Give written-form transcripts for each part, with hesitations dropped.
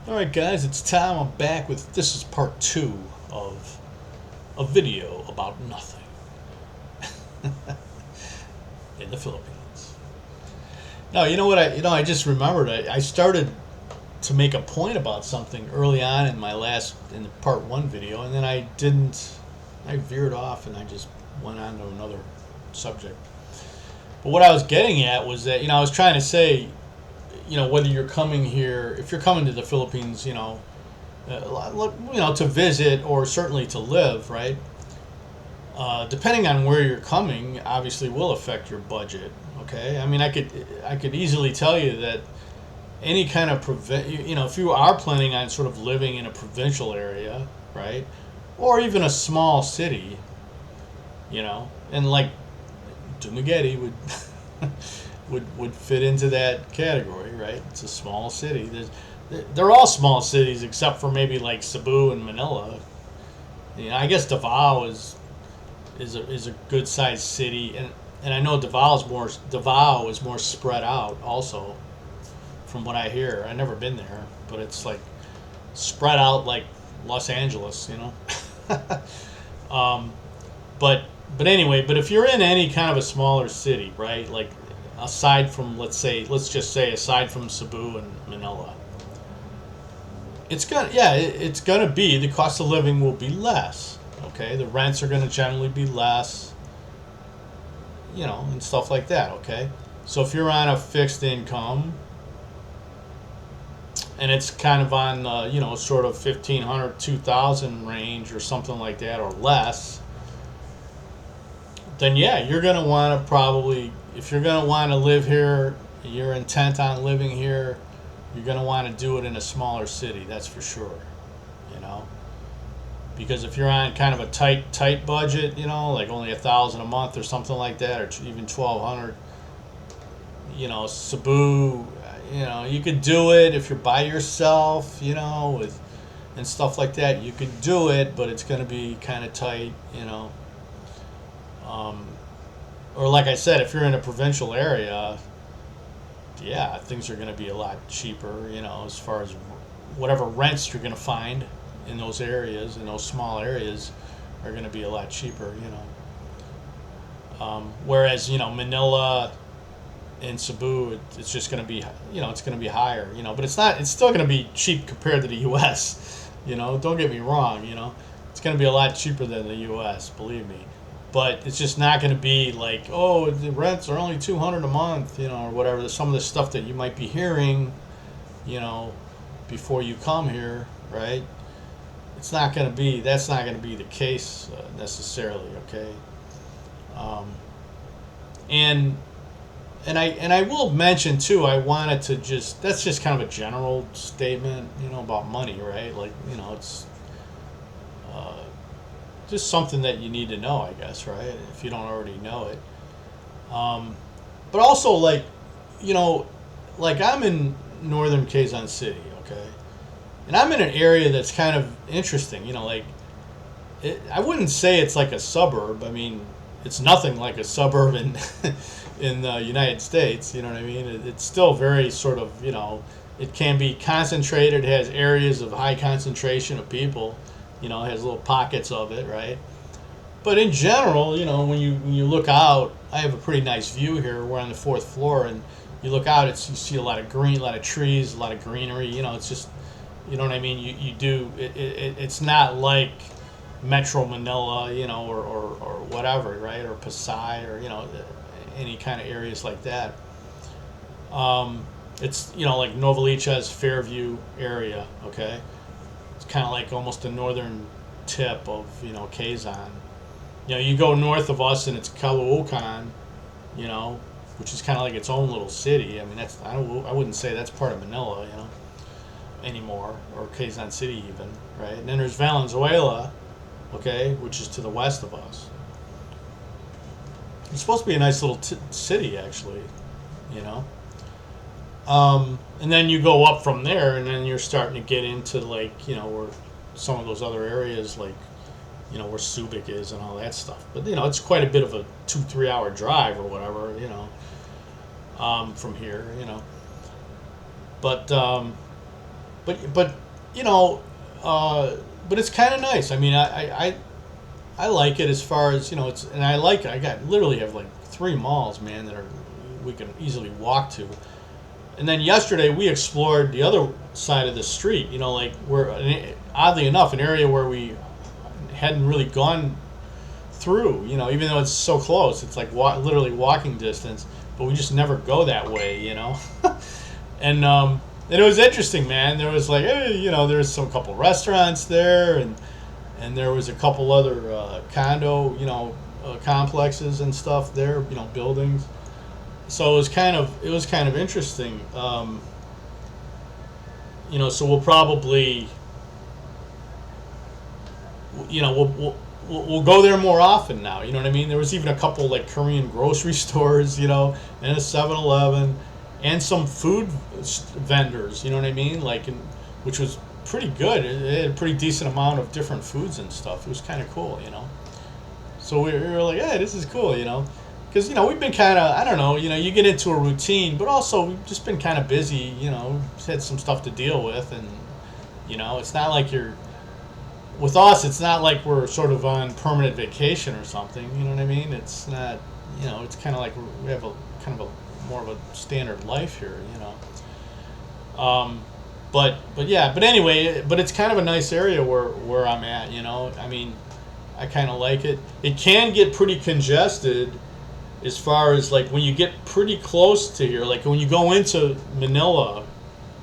Alright guys, it's time. I'm back with, this is part 2 of a video about nothing in the Philippines. Now, you know what, I just remembered, I started to make a point about something early on in in the part 1 video, and then I veered off and I just went on to another subject. But what I was getting at was that, I was trying to say, whether you're coming here, if you're coming to the Philippines, to visit or certainly to live, right? Depending on where you're coming, obviously will affect your budget. Okay, I mean, I could easily tell you that any kind of if you are planning on sort of living in a provincial area, right, or even a small city, and like Dumaguete would would fit into that category, right? It's a small city. They're all small cities except for maybe like Cebu and Manila. I guess Davao is a good sized city, and I know Davao is more spread out also, from what I hear. I've never been there, but it's like spread out like Los Angeles. um, but anyway, but if you're in any kind of a smaller city, right? Like aside from let's just say aside from Cebu and Manila, it's gonna be, the cost of living will be less. Okay, the rents are gonna generally be less, and stuff like that. Okay, so if you're on a fixed income and it's kind of on sort of 1,500 2,000 range or something like that or less, then yeah, you're going to want to probably, if you're going to want to live here, you're intent on living here, you're going to want to do it in a smaller city, that's for sure. Because if you're on kind of a tight budget, like only 1,000 a month or something like that, or even 1,200, Cebu, you could do it if you're by yourself, with and stuff like that. You could do it, but it's going to be kind of tight. Or like I said, if you're in a provincial area, yeah, things are going to be a lot cheaper, as far as whatever rents you're going to find in those areas, in those small areas, are going to be a lot cheaper, whereas, Manila and Cebu, it's just going to be, it's going to be higher, but it's still going to be cheap compared to the U.S., don't get me wrong, it's going to be a lot cheaper than the U.S., believe me. But it's just not going to be like, oh, the rents are only 200 a month, or whatever. Some of the stuff that you might be hearing, before you come here, right? That's not going to be the case necessarily, okay? And I will mention too, I wanted to that's just kind of a general statement, about money, right? Like, it's just something that you need to know, I guess, right? If you don't already know it. But also, like, like I'm in northern Quezon City, okay? And I'm in an area that's kind of interesting, like, I wouldn't say it's like a suburb. I mean, it's nothing like a suburb in in the United States, you know what I mean? It's still very sort of, it can be concentrated, it has areas of high concentration of people, it has little pockets of it, right? But in general, when you look out, I have a pretty nice view here. We're on the 4th floor, and you look out, you see a lot of green, a lot of trees, a lot of greenery. It's just, you know what I mean. You do it's not like Metro Manila, or whatever, right? Or Pasay, or any kind of areas like that. It's like Novaliches, Fairview area, okay. It's kind of like almost the northern tip of Quezon. You go north of us and it's Caloocan, which is kind of like its own little city. I mean, I wouldn't say that's part of Manila, anymore, or Quezon City even, right? And then there's Valenzuela, okay, which is to the west of us. It's supposed to be a nice little city, actually, and then you go up from there, and then you're starting to get into, like, where some of those other areas, like, where Subic is and all that stuff. But, it's quite a bit of a 2-3 hour drive or whatever, from here, But but you know, but it's kind of nice. I mean, I like it as far as it's, and I like it. I got literally have like 3 malls, man, that are we can easily walk to. And then yesterday we explored the other side of the street. Like where oddly enough, an area where we hadn't really gone through. Even though it's so close, it's like literally walking distance, but we just never go that way. And it was interesting, man. There was like, there's some couple restaurants there, and there was a couple other condo, complexes and stuff there, buildings. So it was kind of interesting. So we'll probably, we'll go there more often now. You know what I mean? There was even a couple like Korean grocery stores, and a 7-Eleven, and some food vendors. You know what I mean? Which was pretty good. It had a pretty decent amount of different foods and stuff. It was kind of cool. So we were like, hey, this is cool. Because we've been kind of, I don't know. You get into a routine, but also we've just been kind of busy. Had some stuff to deal with, and it's not like you're. With us, it's not like we're sort of on permanent vacation or something. You know what I mean? It's not. It's kind of like we have a kind of a more of a standard life here. But anyway, but it's kind of a nice area where I'm at. I mean, I kind of like it. It can get pretty congested as far as like when you get pretty close to here, like when you go into Manila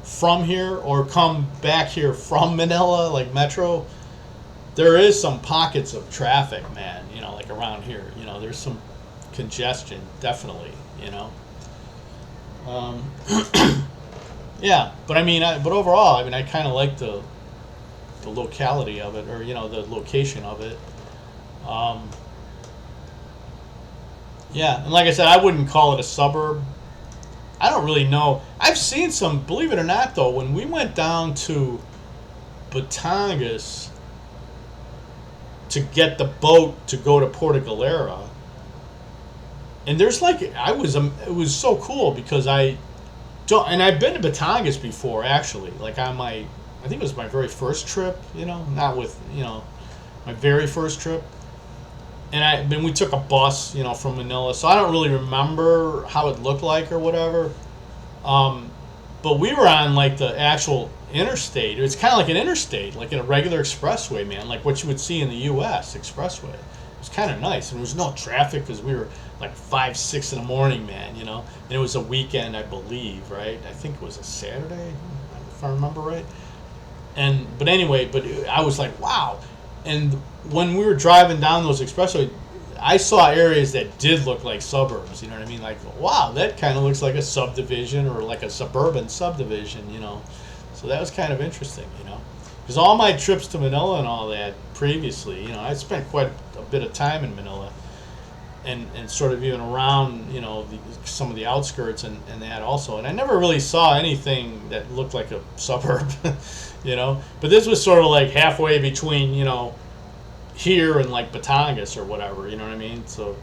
from here or come back here from Manila, like metro. There is some pockets of traffic, man. Like around here. There's some congestion, definitely. Um, yeah, but I mean, but overall, I mean, I kind of like the locality of it, or the location of it. Yeah, and like I said, I wouldn't call it a suburb. I don't really know. I've seen some. Believe it or not, though, when we went down to Batangas to get the boat to go to Puerto Galera. And there's like it was so cool because I've been to Batangas before actually, like on I think it was my very first trip, not with, my very first trip. And we took a bus, from Manila, so I don't really remember how it looked like or whatever. But we were on like the actual interstate. It's kind of like an interstate, like in a regular expressway, man, like what you would see in the U.S. expressway. It was kind of nice, and there was no traffic because we were like 5, 6 in the morning, man, and it was a weekend, I believe, right? I think it was a Saturday, if I remember right. But anyway, I was like, wow. And when we were driving down those expressways, I saw areas that did look like suburbs. You know what I mean? Like, wow, that kind of looks like a subdivision or like a suburban subdivision. So that was kind of interesting. Because all my trips to Manila and all that previously, I spent quite a bit of time in Manila, and sort of even around, some of the outskirts and that also. And I never really saw anything that looked like a suburb, But this was sort of like halfway between, here and like Batangas or whatever, you know what I mean? So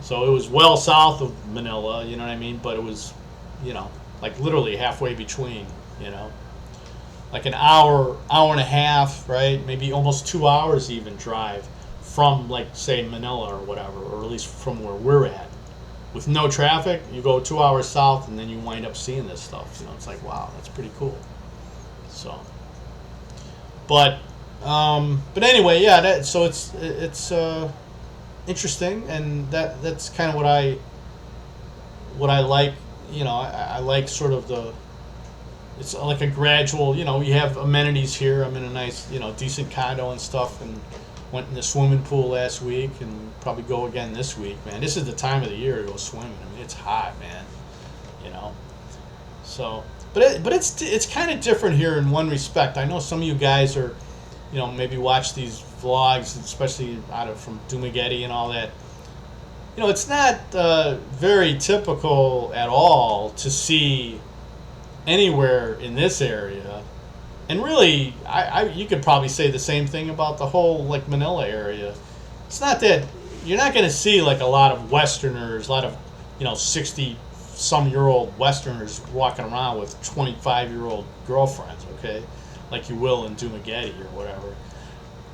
it was well south of Manila, you know what I mean? But it was, like literally halfway between, like an hour and a half, right? Maybe almost 2 hours even drive from like say Manila or whatever, or at least from where we're at. With no traffic, you go 2 hours south and then you wind up seeing this stuff. It's like, wow, that's pretty cool. So, but anyway, yeah. So it's interesting, and that's kind of what I like. I like sort of it's like a gradual. You have amenities here. I'm in a nice, decent condo and stuff, and went in the swimming pool last week, and probably go again this week. Man, this is the time of the year to go swimming. I mean, it's hot, man. So, but it's kind of different here in one respect. I know some of you guys are, maybe watch these vlogs, especially from Dumaguete and all that. It's not very typical at all to see anywhere in this area. And really, you could probably say the same thing about the whole like Manila area. It's not that you're not going to see like a lot of Westerners, a lot of 60, some-year-old Westerners walking around with 25-year-old girlfriends, okay, like you will in Dumaguete or whatever.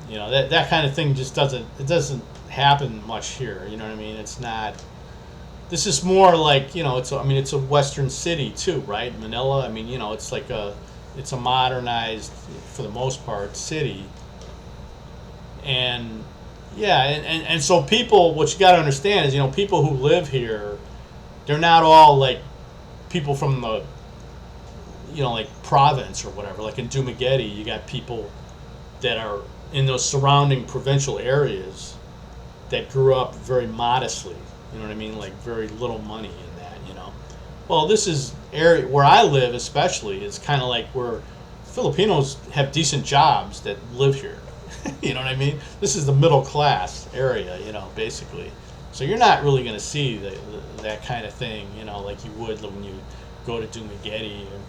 You know, that kind of thing just doesn't happen much here. You know what I mean? It's not. This is more like, you know, it's a Western city too, right? Manila. I mean, you know, it's a modernized, for the most part, city. And yeah, and so people, what you got to understand is, you know, people who live here, they're not all like people from the, you know, like province or whatever. Like in Dumaguete, you got people that are in those surrounding provincial areas that grew up very modestly. You know what I mean? Like very little money in that, you know. Well, this is area where I live, especially. It's kind of like where Filipinos have decent jobs that live here. You know what I mean? This is the middle class area, you know, basically. So you're not really going to see that kind of thing, you know, like you would when you go to Dumaguete, and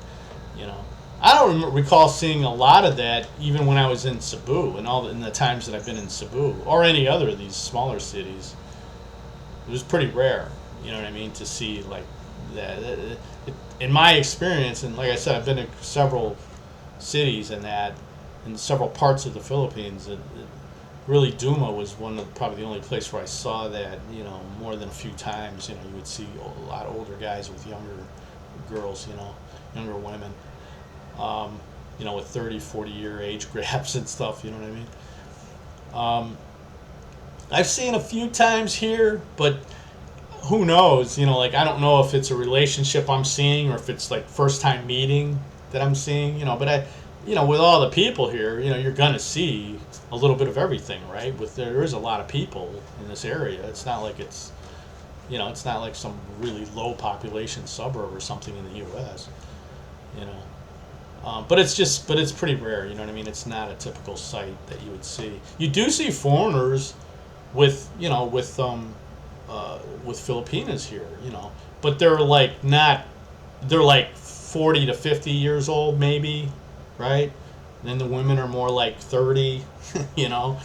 you know. I don't recall seeing a lot of that even when I was in Cebu and in the times that I've been in Cebu or any other of these smaller cities. It was pretty rare, you know what I mean, to see like that. In my experience, and like I said, I've been to several cities and that, in several parts of the Philippines. Really, Duma was probably the only place where I saw that, you know, more than a few times. You know, you would see a lot of older guys with younger girls, you know, younger women, you know, with 30, 40-year age gaps and stuff, you know what I mean? I've seen a few times here, but who knows? You know, like I don't know if it's a relationship I'm seeing or if it's like first time meeting that I'm seeing, you know, but you know, with all the people here, you know, you're gonna see a little bit of everything, right? There is a lot of people in this area. It's not like it's, you know, it's not like some really low population suburb or something in the U.S. You know, but it's pretty rare. You know what I mean? It's not a typical sight that you would see. You do see foreigners with, you know, with Filipinas here, you know, but they're like not, they're like 40 to 50 years old maybe, right? And then the women are more like 30, you know,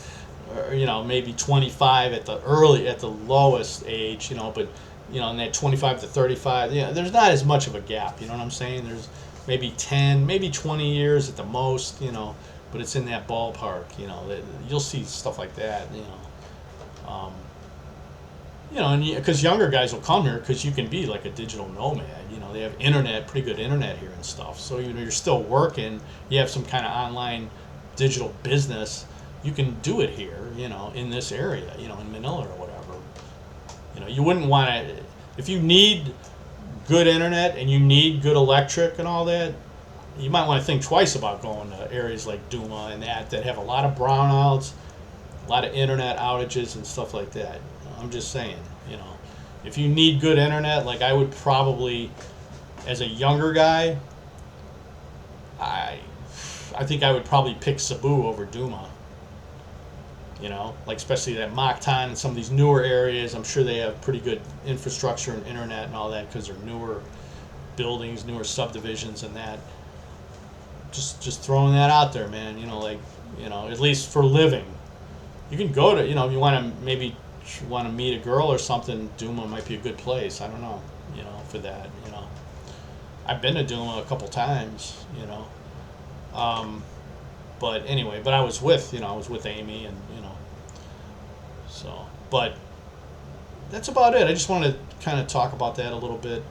or, you know, maybe 25 at the lowest age, you know, but, you know, in that 25 to 35, yeah, there's not as much of a gap, you know what I'm saying? There's maybe 10, maybe 20 years at the most, you know, but it's in that ballpark, you know, that you'll see stuff like that, you know. You know, and because younger guys will come here because you can be like a digital nomad. You know, they have internet, pretty good internet here and stuff. So, you know, you're still working. You have some kind of online digital business. You can do it here, you know, in this area, you know, in Manila or whatever. You know, you wouldn't want to, if you need good internet and you need good electric and all that, you might want to think twice about going to areas like Duma and that have a lot of brownouts, a lot of internet outages and stuff like that. I'm just saying, you know, if you need good internet, like I would probably, as a younger guy, I think I would probably pick Cebu over Duma. You know, like especially that Mactan and some of these newer areas. I'm sure they have pretty good infrastructure and internet and all that because they're newer buildings, newer subdivisions and that. Just throwing that out there, man. You know, like, you know, at least for living. You can go to, you know, if you want to meet a girl or something, Duma might be a good place. I don't know, you know, for that, you know. I've been to Duma a couple times, you know. But anyway, I was with Amy and, you know. So, but that's about it. I just wanted to kind of talk about that a little bit.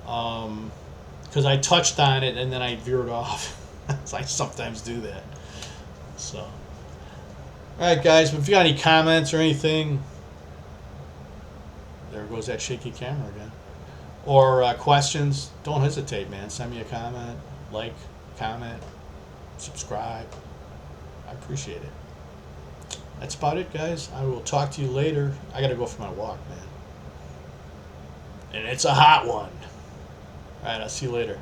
Because I touched on it and then I veered off. I sometimes do that. So, all right, guys, if you got any comments or anything, there goes that shaky camera again. Or questions, don't hesitate, man. Send me a comment, comment, subscribe. I appreciate it. That's about it, guys. I will talk to you later. I got to go for my walk, man. And it's a hot one. All right, I'll see you later.